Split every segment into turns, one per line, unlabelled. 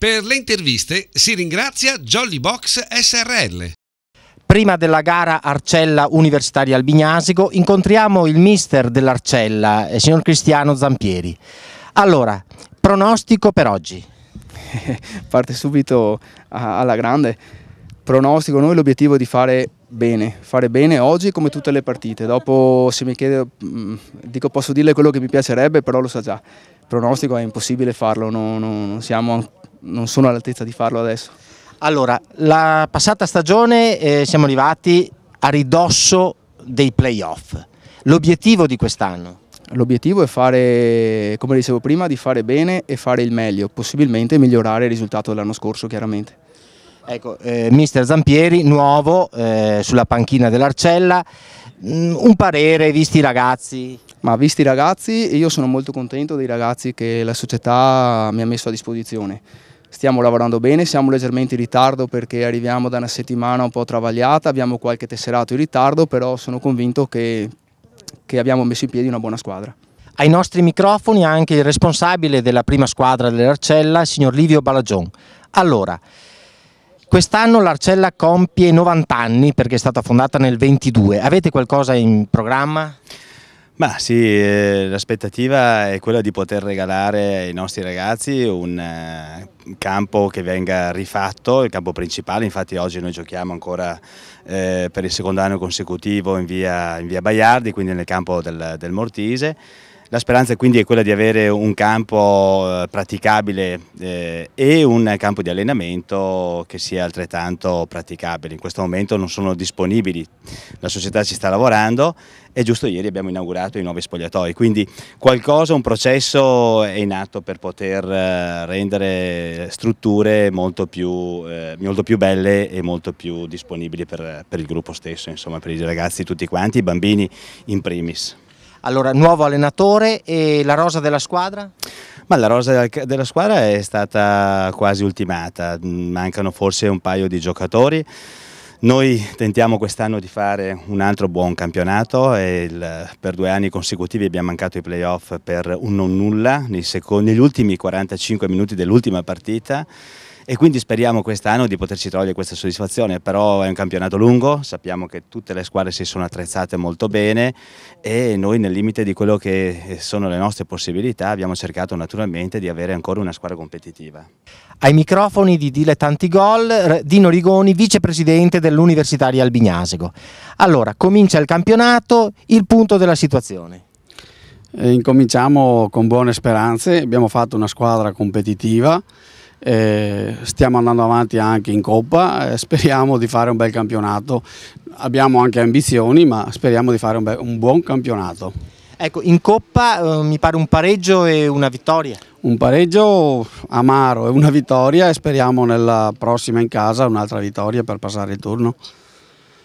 Per le interviste si ringrazia Jolly Box SRL.
Prima della gara Arcella Universitaria Albignasico incontriamo il mister dell'Arcella, signor Cristiano Zampieri. Allora, pronostico per oggi?
Parte subito alla grande. Pronostico, noi l'obiettivo è di fare bene oggi come tutte le partite. Dopo se mi chiede, posso dirle quello che mi piacerebbe, però lo sa già. Pronostico è impossibile farlo, non sono all'altezza di farlo adesso.
Allora, la passata stagione siamo arrivati a ridosso dei playoff. L'obiettivo di quest'anno?
L'obiettivo è fare, come dicevo prima, di fare bene e fare il meglio, possibilmente migliorare il risultato dell'anno scorso chiaramente.
Ecco, mister Zampieri, nuovo sulla panchina dell'Arcella, un parere visti i ragazzi?
Ma visti i ragazzi, io sono molto contento dei ragazzi che la società mi ha messo a disposizione. Stiamo lavorando bene, siamo leggermente in ritardo perché arriviamo da una settimana un po' travagliata, abbiamo qualche tesserato in ritardo, però sono convinto che abbiamo messo in piedi una buona squadra.
Ai nostri microfoni anche il responsabile della prima squadra dell'Arcella, il signor Livio Balagion. Allora, quest'anno l'Arcella compie 90 anni perché è stata fondata nel 22. Avete qualcosa in programma?
Ma sì, l'aspettativa è quella di poter regalare ai nostri ragazzi un campo che venga rifatto, il campo principale. Infatti oggi noi giochiamo ancora per il secondo anno consecutivo in via Baiardi, quindi nel campo del Mortise. La speranza quindi è quella di avere un campo praticabile e un campo di allenamento che sia altrettanto praticabile. In questo momento non sono disponibili, la società ci sta lavorando e giusto ieri abbiamo inaugurato i nuovi spogliatoi, quindi un processo è in atto per poter rendere strutture molto più belle e molto più disponibili per il gruppo stesso, insomma, per i ragazzi tutti quanti, i bambini in primis.
Allora, nuovo allenatore e la rosa della squadra?
Ma la rosa della squadra è stata quasi ultimata, mancano forse un paio di giocatori. Noi tentiamo quest'anno di fare un altro buon campionato e per 2 anni consecutivi abbiamo mancato i playoff per un non nulla negli ultimi 45 minuti dell'ultima partita. E quindi speriamo quest'anno di poterci togliere questa soddisfazione, però è un campionato lungo, sappiamo che tutte le squadre si sono attrezzate molto bene e noi nel limite di quello che sono le nostre possibilità abbiamo cercato naturalmente di avere ancora una squadra competitiva.
Ai microfoni di Dilettanti Gol, Dino Rigoni, vicepresidente dell'Universitaria Albignasico. Allora, comincia il campionato, il punto della situazione.
Incominciamo con buone speranze, abbiamo fatto una squadra competitiva. Stiamo andando avanti anche in Coppa, speriamo di fare un bel campionato, abbiamo anche ambizioni ma speriamo di fare un buon campionato.
Ecco, in Coppa mi pare un pareggio e una vittoria.
Un pareggio amaro e una vittoria e speriamo nella prossima in casa un'altra vittoria per passare il turno,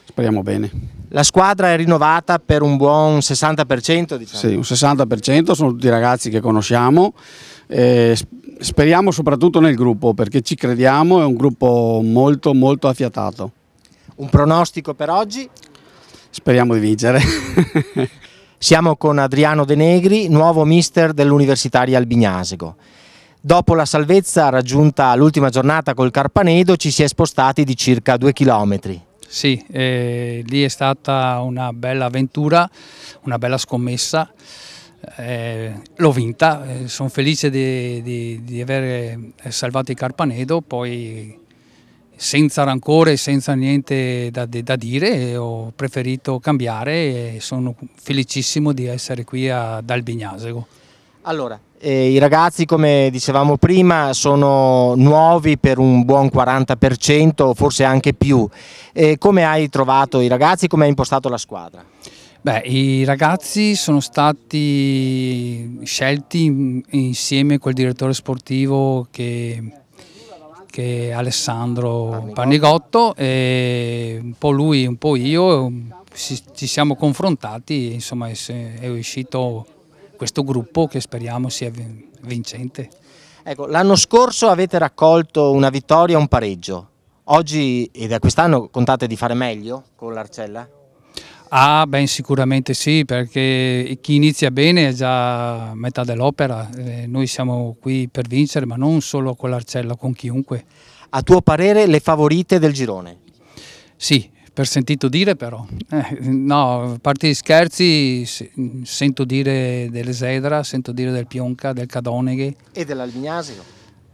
speriamo bene.
La squadra è rinnovata per un buon 60%? Diciamo.
Sì, un 60%, sono tutti ragazzi che conosciamo. Speriamo soprattutto nel gruppo perché ci crediamo, è un gruppo molto molto affiatato.
Un pronostico per oggi?
Speriamo di vincere.
Siamo con Adriano De Negri, nuovo mister dell'Universitaria Albignasico. Dopo la salvezza raggiunta l'ultima giornata col Carpanedo ci si è spostati di circa 2 chilometri.
Sì, lì è stata una bella avventura, una bella scommessa. L'ho vinta, sono felice di aver salvato il Carpanedo, poi senza rancore, senza niente da dire, ho preferito cambiare e sono felicissimo di essere qui ad Albignasico.
Allora, i ragazzi, come dicevamo prima, sono nuovi per un buon 40%, forse anche più. Come hai trovato i ragazzi, come hai impostato la squadra?
Beh, i ragazzi sono stati scelti insieme col direttore sportivo che è Alessandro Panigotto, e un po' lui, un po' io, ci siamo confrontati, insomma è uscito questo gruppo che speriamo sia vincente.
Ecco, l'anno scorso avete raccolto una vittoria e un pareggio, oggi e da quest'anno contate di fare meglio con l'Arcella?
Sicuramente sì, perché chi inizia bene è già metà dell'opera. Noi siamo qui per vincere, ma non solo con l'Arcella, con chiunque.
A tuo parere le favorite del girone?
Sì, per sentito dire però. No, a parte gli scherzi, sento dire dell'Esedra, sento dire del Pionca, del Cadoneghe.
E dell'Albignasego?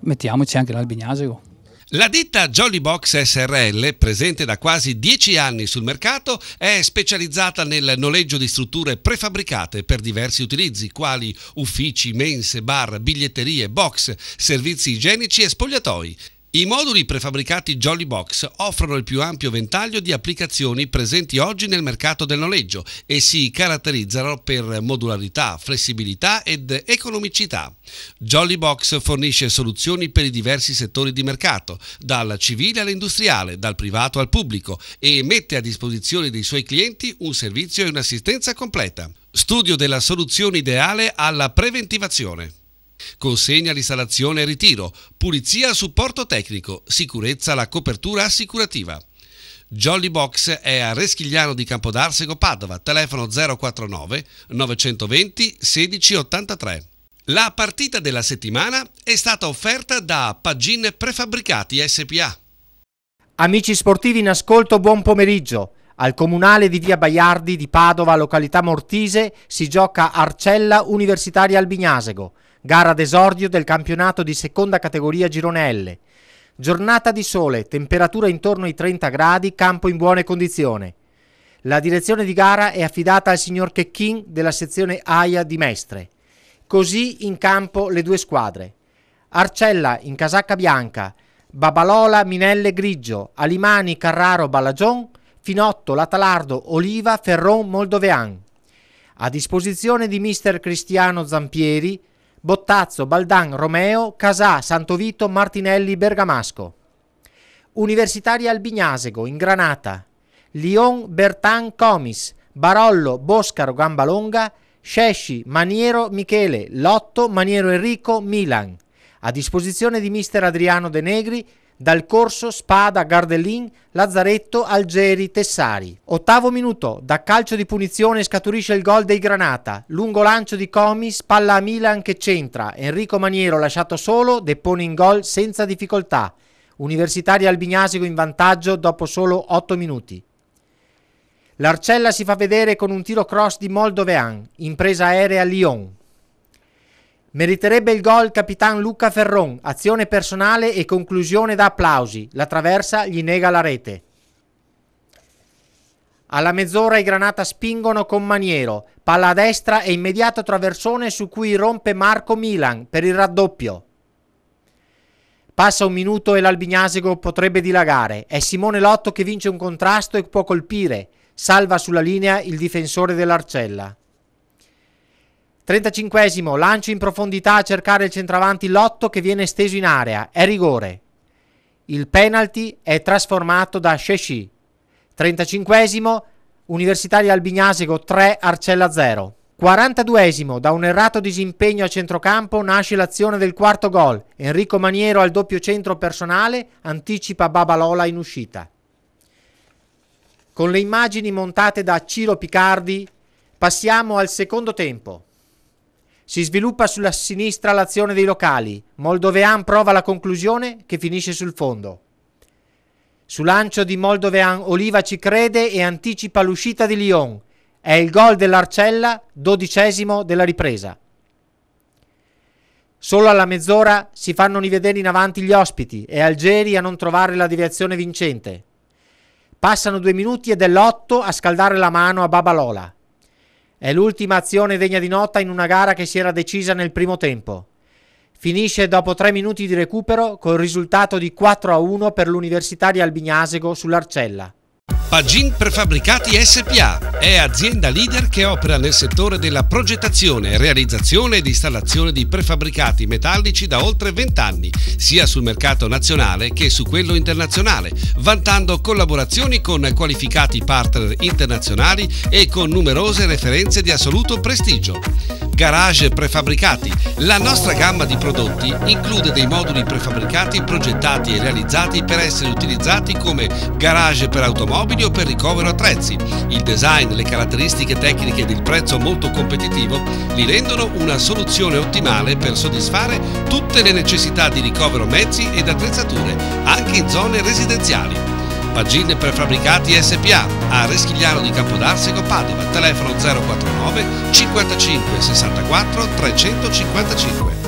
Mettiamoci anche l'Albignasego.
La ditta Jolly Box SRL, presente da quasi 10 anni sul mercato, è specializzata nel noleggio di strutture prefabbricate per diversi utilizzi, quali uffici, mense, bar, biglietterie, box, servizi igienici e spogliatoi. I moduli prefabbricati Jolly Box offrono il più ampio ventaglio di applicazioni presenti oggi nel mercato del noleggio e si caratterizzano per modularità, flessibilità ed economicità. Jolly Box fornisce soluzioni per i diversi settori di mercato, dal civile all'industriale, dal privato al pubblico, e mette a disposizione dei suoi clienti un servizio e un'assistenza completa. Studio della soluzione ideale alla preventivazione. Consegna, l'installazione e ritiro, pulizia, supporto tecnico, sicurezza, la copertura assicurativa. Jolly Box è a Reschigliano di Campodarsego, Padova, telefono 049 920 1683. La partita della settimana è stata offerta da Pagin Prefabbricati SPA.
Amici sportivi in ascolto, buon pomeriggio. Al comunale di via Baiardi di Padova, località Mortise, si gioca Arcella Universitaria Albignasego. Gara d'esordio del campionato di seconda categoria Girone L. Giornata di sole, temperatura intorno ai 30 gradi, campo in buone condizioni. La direzione di gara è affidata al signor Checchin della sezione AIA di Mestre. Così in campo le due squadre. Arcella in casacca bianca, Babalola, Minelle grigio, Alimani, Carraro, Ballagion, Finotto, Latalardo, Oliva, Ferron, Moldovean. A disposizione di mister Cristiano Zampieri, Bottazzo, Baldan, Romeo, Casà, Santovito, Martinelli, Bergamasco. Universitaria Albignasego, in granata, Lyon, Bertan, Comis, Barollo, Boscaro, Gambalonga, Scesci, Maniero, Michele, Lotto, Maniero Enrico, Milan. A disposizione di mister Adriano De Negri, Dal Corso, Spada, Gardellin, Lazzaretto, Algeri, Tessari. Ottavo minuto, da calcio di punizione scaturisce il gol dei Granata. Lungo lancio di Comis, palla a Milan che centra. Enrico Maniero, lasciato solo, depone in gol senza difficoltà. Universitaria Albignasego in vantaggio dopo solo 8 minuti. L'Arcella si fa vedere con un tiro cross di Moldovean, impresa aerea a Lyon. Meriterebbe il gol capitan Luca Ferron, azione personale e conclusione da applausi. La traversa gli nega la rete. Alla mezz'ora i Granata spingono con Maniero, palla a destra e immediato traversone su cui rompe Marco Milan per il raddoppio. Passa un minuto e l'Albignasego potrebbe dilagare. È Simone Lotto che vince un contrasto e può colpire. Salva sulla linea il difensore dell'Arcella. 35esimo, lancio in profondità a cercare il centravanti Lotto che viene steso in area. È rigore. Il penalty è trasformato da Scesci. 35esimo, Universitaria Albignasego 3, Arcella 0. 42esimo, da un errato disimpegno a centrocampo nasce l'azione del quarto gol. Enrico Maniero al doppio centro personale anticipa Babalola in uscita. Con le immagini montate da Ciro Picardi passiamo al secondo tempo. Si sviluppa sulla sinistra l'azione dei locali. Moldovean prova la conclusione che finisce sul fondo. Su lancio di Moldovean Oliva ci crede e anticipa l'uscita di Lyon. È il gol dell'Arcella, 12esimo della ripresa. Solo alla mezz'ora si fanno rivedere in avanti gli ospiti e Algeri a non trovare la deviazione vincente. Passano 2 minuti ed è Lotto a scaldare la mano a Babalola. È l'ultima azione degna di nota in una gara che si era decisa nel primo tempo. Finisce dopo 3 minuti di recupero col risultato di 4-1 per l'Universitaria Albignasego sull'Arcella.
Pagin Prefabbricati SPA è azienda leader che opera nel settore della progettazione, realizzazione ed installazione di prefabbricati metallici da oltre 20 anni, sia sul mercato nazionale che su quello internazionale, vantando collaborazioni con qualificati partner internazionali e con numerose referenze di assoluto prestigio. Garage Prefabbricati. La nostra gamma di prodotti include dei moduli prefabbricati progettati e realizzati per essere utilizzati come garage per automobili o per ricovero attrezzi. Il design, le caratteristiche tecniche ed il prezzo molto competitivo li rendono una soluzione ottimale per soddisfare tutte le necessità di ricovero mezzi ed attrezzature, anche in zone residenziali. Pagine Prefabbricati SPA a Reschigliano di Campodarsego, Padova, telefono 049 55 64 355.